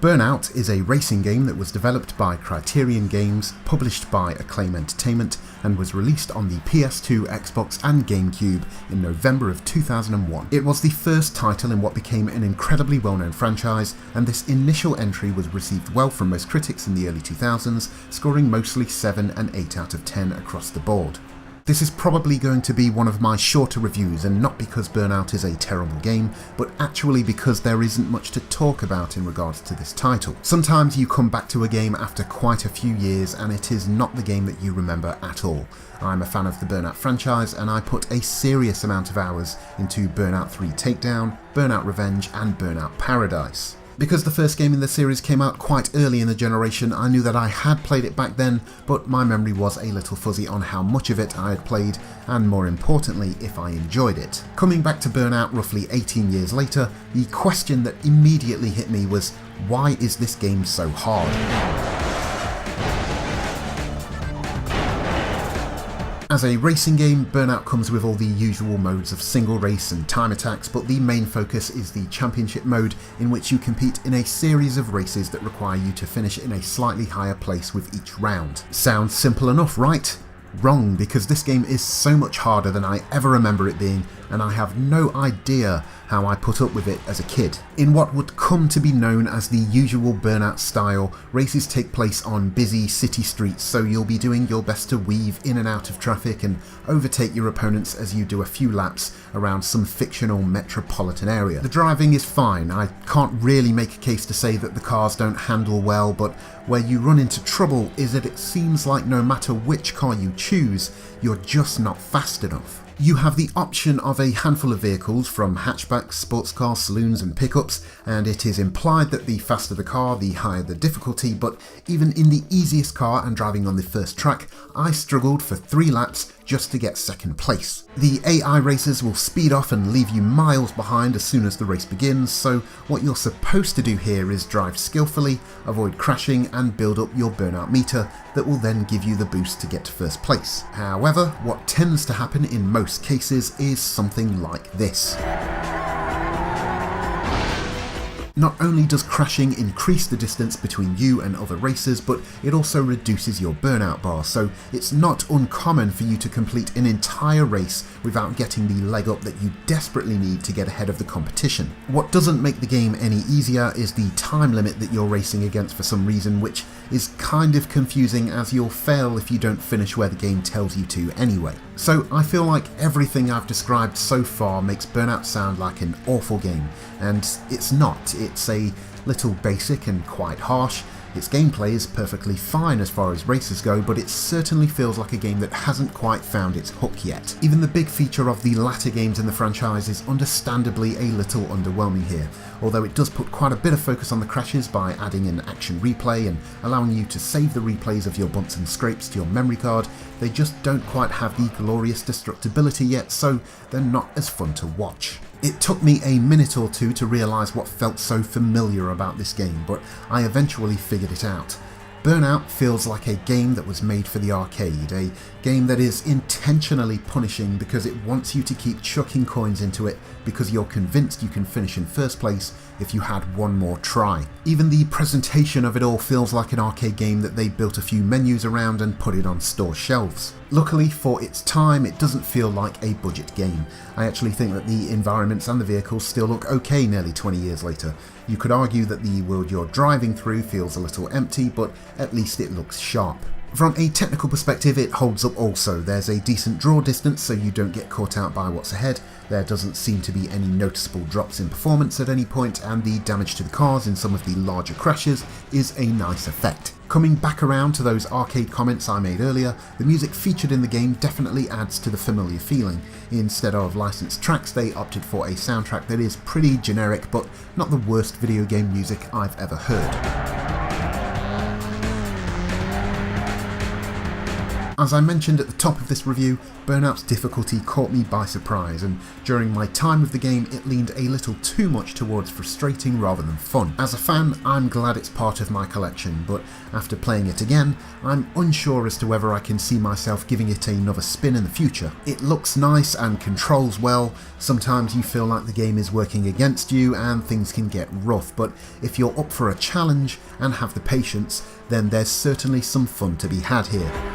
Burnout is a racing game that was developed by Criterion Games, published by Acclaim Entertainment, and was released on the PS2, Xbox and Gamecube in November of 2001. It was the first title in what became an incredibly well-known franchise, and this initial entry was received well from most critics in the early 2000s, scoring mostly 7 and 8 out of 10 across the board. This is probably going to be one of my shorter reviews, and not because Burnout is a terrible game, but actually because there isn't much to talk about in regards to this title. Sometimes you come back to a game after quite a few years and it is not the game that you remember at all. I'm a fan of the Burnout franchise and I put a serious amount of hours into Burnout 3 Takedown, Burnout Revenge and Burnout Paradise. Because the first game in the series came out quite early in the generation, I knew that I had played it back then, but my memory was a little fuzzy on how much of it I had played, and more importantly, if I enjoyed it. Coming back to Burnout roughly 18 years later, the question that immediately hit me was, why is this game so hard? As a racing game, Burnout comes with all the usual modes of single race and time attacks, but the main focus is the championship mode, in which you compete in a series of races that require you to finish in a slightly higher place with each round. Sounds simple enough, right? Wrong, because this game is so much harder than I ever remember it being, and I have no idea how I put up with it as a kid. In what would come to be known as the usual Burnout style, races take place on busy city streets, so you'll be doing your best to weave in and out of traffic and overtake your opponents as you do a few laps around some fictional metropolitan area. The driving is fine. I can't really make a case to say that the cars don't handle well, but where you run into trouble is that it seems like no matter which car you choose, you're just not fast enough. You have the option of a handful of vehicles, from hatchbacks, sports cars, saloons and pickups, and it is implied that the faster the car, the higher the difficulty, but even in the easiest car and driving on the first track, I struggled for 3 laps just to get second place. The AI racers will speed off and leave you miles behind as soon as the race begins, so what you're supposed to do here is drive skillfully, avoid crashing and build up your burnout meter that will then give you the boost to get to first place. However, what tends to happen in most cases is something like this. Not only does crashing increase the distance between you and other racers, but it also reduces your burnout bar, so it's not uncommon for you to complete an entire race without getting the leg up that you desperately need to get ahead of the competition. What doesn't make the game any easier is the time limit that you're racing against for some reason, which is kind of confusing as you'll fail if you don't finish where the game tells you to anyway. So I feel like everything I've described so far makes Burnout sound like an awful game, and it's not. It's a little basic and quite harsh. Its gameplay is perfectly fine as far as races go, but it certainly feels like a game that hasn't quite found its hook yet. Even the big feature of the latter games in the franchise is understandably a little underwhelming here, although it does put quite a bit of focus on the crashes by adding an action replay and allowing you to save the replays of your bumps and scrapes to your memory card. They just don't quite have the glorious destructibility yet, so they're not as fun to watch. It took me a minute or two to realise what felt so familiar about this game, but I eventually figured it out. Burnout feels like a game that was made for the arcade, a game that is intentionally punishing because it wants you to keep chucking coins into it because you're convinced you can finish in first place if you had one more try. Even the presentation of it all feels like an arcade game that they built a few menus around and put it on store shelves. Luckily for its time, it doesn't feel like a budget game. I actually think that the environments and the vehicles still look okay nearly 20 years later. You could argue that the world you're driving through feels a little empty, but at least it looks sharp. From a technical perspective, it holds up also. There's a decent draw distance so you don't get caught out by what's ahead. There doesn't seem to be any noticeable drops in performance at any point, and the damage to the cars in some of the larger crashes is a nice effect. Coming back around to those arcade comments I made earlier, the music featured in the game definitely adds to the familiar feeling. Instead of licensed tracks, they opted for a soundtrack that is pretty generic, but not the worst video game music I've ever heard. As I mentioned at the top of this review, Burnout's difficulty caught me by surprise, and during my time with the game it leaned a little too much towards frustrating rather than fun. As a fan, I'm glad it's part of my collection, but after playing it again, I'm unsure as to whether I can see myself giving it another spin in the future. It looks nice and controls well. Sometimes you feel like the game is working against you and things can get rough, but if you're up for a challenge and have the patience, then there's certainly some fun to be had here.